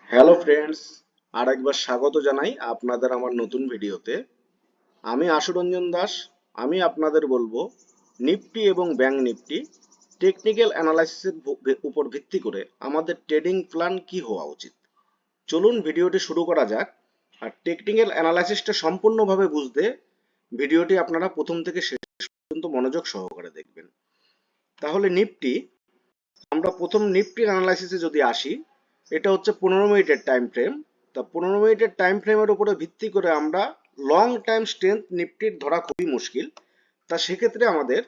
Hello friends, আরেকবার স্বাগত জানাই আপনাদের আমার নতুন ভিডিওতে। আমি আশুরঞ্জন দাস। আমি আপনাদের বলবো নিফটি এবং ব্যাংক নিফটি টেকনিক্যাল অ্যানালাইসিসের উপর ভিত্তি করে আমাদের ট্রেডিং প্ল্যান কি হওয়া উচিত। চলুন ভিডিওটি শুরু করা যাক। আর টেকনিক্যাল অ্যানালাইসিসটা সম্পূর্ণভাবে বুঝতে ভিডিওটি আপনারা প্রথম থেকে শেষ পর্যন্ত মনোযোগ সহকারে দেখবেন। তাহলে আমরা প্রথম নিফটির অ্যানালাইসিসে যদি আসি, এটা হচ্ছে 15 মিনিটের টাইম ফ্রেম। তা 15 মিনিটের টাইম ফ্রেমের উপরে ভিত্তি করে আমরা লং টাইম স্ট্রেংথ নিফটির ধরা খুবই মুশকিল। তা সেক্ষেত্রে আমাদের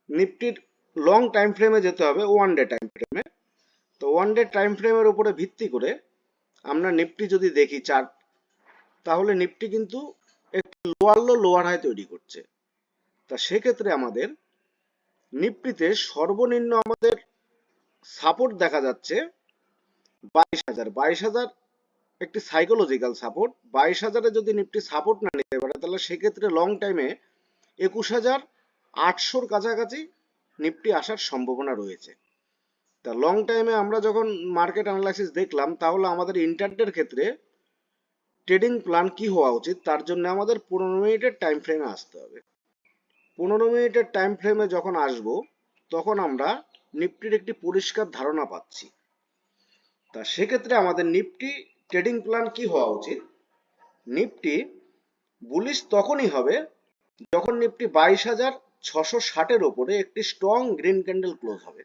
নিফটির লং টাইম ফ্রেমে যেতে হবে ওয়ান ডে টাইম ফ্রেমে। তো ওয়ান ডে টাইম ফ্রেমের উপরে ভিত্তি করে আমরা নিফটি যদি দেখি চার্ট, তাহলে নিফটি কিন্তু একটি লোয়ার লো লোয়ার হাই তৈরি করছে। তা সেক্ষেত্রে আমাদের নিফটিতে সর্বনিম্ন আমাদের সাপোর্ট দেখা যাচ্ছে 22,000। 22,000 একটি সাইকোলজিক্যাল সাপোর্ট। 22,000-এ যদি নিফটি সাপোর্ট না নিতে পারে, তাহলে সেক্ষেত্রে লং টাইমে 21,800-র কাছাকাছি নিফটি আসার সম্ভাবনা রয়েছে। তা লং টাইমে আমরা যখন মার্কেট অ্যানালাইসিস দেখলাম, তাহলে আমাদের ইন্টারডের ক্ষেত্রে ট্রেডিং প্ল্যান কি হওয়া উচিত, তার জন্য আমাদের 15 মিনিটের টাইম ফ্রেমে আসতে হবে। 15 মিনিটের টাইম ফ্রেমে যখন আসব, তখন আমরা নিফটির একটি পরিষ্কার ধারণা পাচ্ছি। তা সেক্ষেত্রে আমাদের নিফটি ট্রেডিং প্ল্যান কি হওয়া উচিত। নিফটি বুলিশ তখনই হবে যখন নিফটি 22,660-এর ওপরে একটি স্ট্রং গ্রিন ক্যান্ডেল ক্লোজ হবে।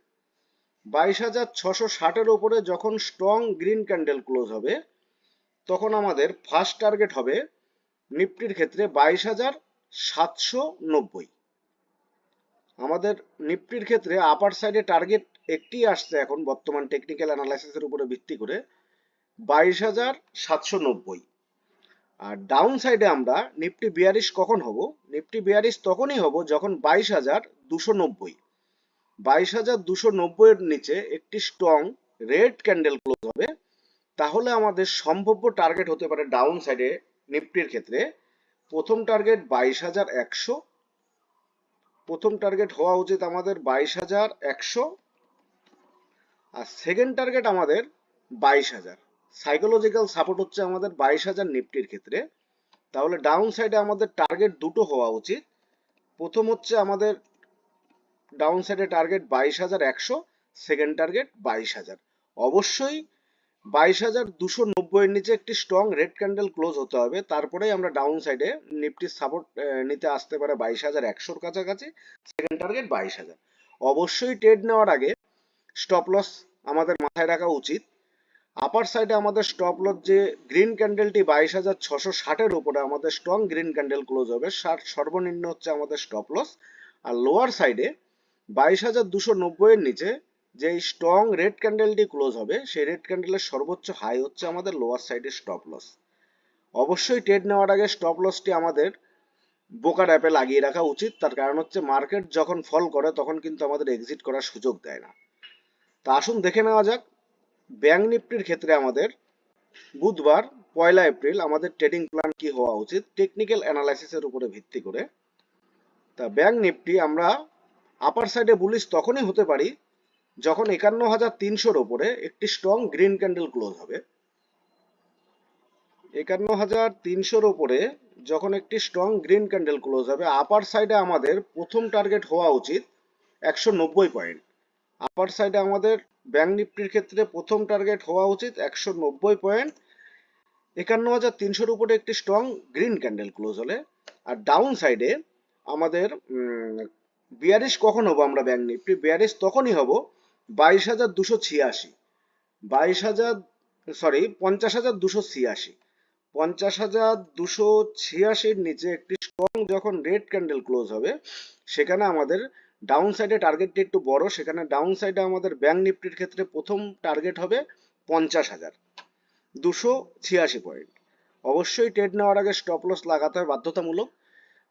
22,660-এর ওপরে যখন স্ট্রং গ্রিন ক্যান্ডেল ক্লোজ হবে, তখন আমাদের ফার্স্ট টার্গেট হবে নিফটির ক্ষেত্রে 22,790। আমাদের নিফটির ক্ষেত্রে আপার সাইডে টার্গেট একটি আসছে এখন বর্তমান টেকনিক্যাল অ্যানালাইসিসের উপরে ভিত্তি করে 22,790। আর ডাউন সাইডে আমরা নিফটি বিয়ারিশ কখন হব, নিফটি বিয়ারিশ তখনই হব যখন 22,290। 22,290 এর নিচে একটি স্ট্রং রেড ক্যান্ডেল ক্লোজ হবে। তাহলে আমাদের সম্ভাব্য টার্গেট হতে পারে ডাউন সাইডে নিফটির ক্ষেত্রে প্রথম টার্গেট 22,100। প্রথম টার্গেট হওয়া উচিত আমাদের 22,100। আর সেকেন্ড টার্গেট আমাদের 22,000। সাইকোলজিক্যাল সাপোর্ট হচ্ছে আমাদের 22,000 নিফটির ক্ষেত্রে। তাহলে ডাউন সাইডে আমাদের টার্গেট দুটো হওয়া উচিত। প্রথম হচ্ছে আমাদের ডাউন সাইডে টার্গেট 22,100, সেকেন্ড টার্গেট 22,000। অবশ্যই 22,290 এর নিচে একটি স্ট্রং রেড ক্যান্ডেল ক্লোজ হতে হবে, তারপরেই আমরা ডাউন সাইডে নিফটির সাপোর্ট নিতে আসতে পারে 22,100-র কাছাকাছি। Second target 22,000। অবশ্যই ট্রেড নেওয়ার আগে স্টপ লস আমাদের মাথায় রাখা উচিত। আপার সাইডে আমাদের স্টপ লস যে গ্রিন ক্যান্ডেলটি 22,660-এর উপরে আমাদের স্ট্রং গ্রিন ক্যান্ডেল ক্লোজ হবে, সর্বনিম্ন হচ্ছে আমাদের স্টপ লস। আর লোয়ার সাইডে 22,290 এর নিচে যে স্ট্রং রেড ক্যান্ডেলটি ক্লোজ হবে, সেই রেড ক্যান্ডেলের সর্বোচ্চ হাই হচ্ছে আমাদের লোয়ার সাইডে স্টপ লস। অবশ্যই ট্রেড নেওয়ার আগে স্টপ লসটি আমাদের ব্রোকার অ্যাপে লাগিয়ে রাখা উচিত। তার কারণ হচ্ছে মার্কেট যখন ফল করে তখন কিন্তু আমাদের এক্সিট করার সুযোগ দেয় না। তা আসুন দেখে নেওয়া যাক ব্যাংক নিফটির ক্ষেত্রে আমাদের বুধবার 1 এপ্রিল আমাদের ট্রেডিং প্ল্যান কি হওয়া উচিত টেকনিক্যাল অ্যানালাইসিসের উপরে ভিত্তি করে। তা ব্যাংক নিফটি আমরা আপার সাইডে বুলিশ তখনই হতে পারি যখন 51,300-র ওপরে একটি স্ট্রং গ্রিন ক্যান্ডেল ক্লোজ হবে। 51,300-র ওপরে যখন একটি স্ট্রং গ্রিন ক্যান্ডেল ক্লোজ হবে, আপার সাইডে আমাদের প্রথম টার্গেট হওয়া উচিত 190 পয়েন্ট। আপার সাইডে আমাদের ব্যাংক নিফটির ক্ষেত্রে প্রথম টার্গেট হওয়া উচিত 190 পয়েন্ট 51,300-র উপরে একটি স্ট্রং গ্রিন ক্যান্ডেল ক্লোজ হলে। আর ডাউন সাইডে আমাদের বিয়ারিশ কখন হবো আমরা ব্যাংক নিফটি, বিয়ারিশ তখনই হব 22,286। 50,286। 50,286-র নিচে একটি স্ট্রং যখন রেড ক্যান্ডেল ক্লোজ হবে, সেখানে আমাদের ডাউন সাইডে টার্গেটটি একটু বড়। সেখানে ডাউন সাইডে আমাদের ব্যাংক নিফটির ক্ষেত্রে প্রথম টার্গেট হবে 50,286 পয়েন্ট। অবশ্যই ট্রেড নেওয়ার আগে স্টপ লস লাগাতে হয় বাধ্যতামূলক।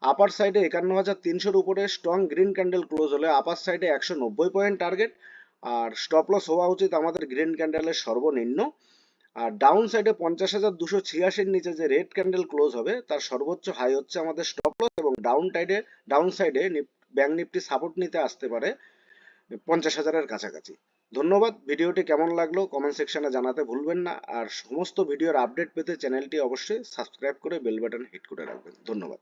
আপার সাইডে 51,300-র উপরে স্ট্রং গ্রিন ক্যান্ডেল ক্লোজ হলে আপার সাইডে 190 পয়েন্ট টার্গেট। আর স্টপ লস হওয়া উচিত আমাদের গ্রিন ক্যান্ডেলের সর্বনিম্ন। আর ডাউন সাইডে 50,286-র নিচে যে রেড ক্যান্ডেল ক্লোজ হবে, তার সর্বোচ্চ হাই হচ্ছে আমাদের স্টপ লস। এবং ডাউন সাইডে ব্যাংক নিফটি সাপোর্ট নিতে আসতে পারে 50,000-এর কাছাকাছি। ধন্যবাদ। ভিডিওটি কেমন লাগলো কমেন্ট সেকশনে জানাতে ভুলবেন না, আর সমস্ত ভিডিওর আপডেট পেতে চ্যানেলটি অবশ্যই সাবস্ক্রাইব করে বেল বাটন হিট করে রাখবেন। ধন্যবাদ।